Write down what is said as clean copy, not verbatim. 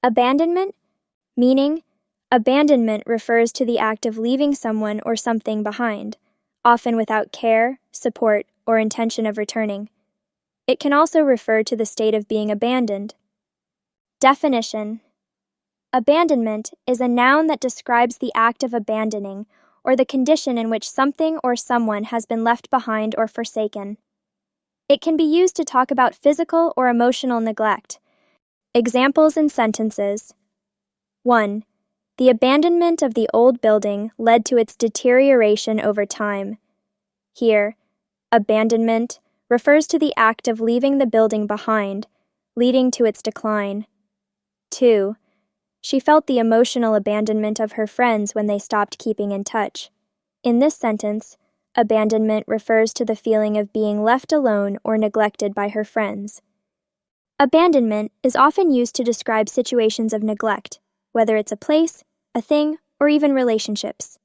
Abandonment, meaning, abandonment refers to the act of leaving someone or something behind, often without care, support, or intention of returning. It can also refer to the state of being abandoned. Definition: abandonment is a noun that describes the act of abandoning, or the condition in which something or someone has been left behind or forsaken. It can be used to talk about physical or emotional neglect. Examples in sentences. 1. The abandonment of the old building led to its deterioration over time. Here, abandonment refers to the act of leaving the building behind, leading to its decline. 2. She felt the emotional abandonment of her friends when they stopped keeping in touch. In this sentence, abandonment refers to the feeling of being left alone or neglected by her friends. Abandonment is often used to describe situations of neglect, whether it's a place, a thing, or even relationships.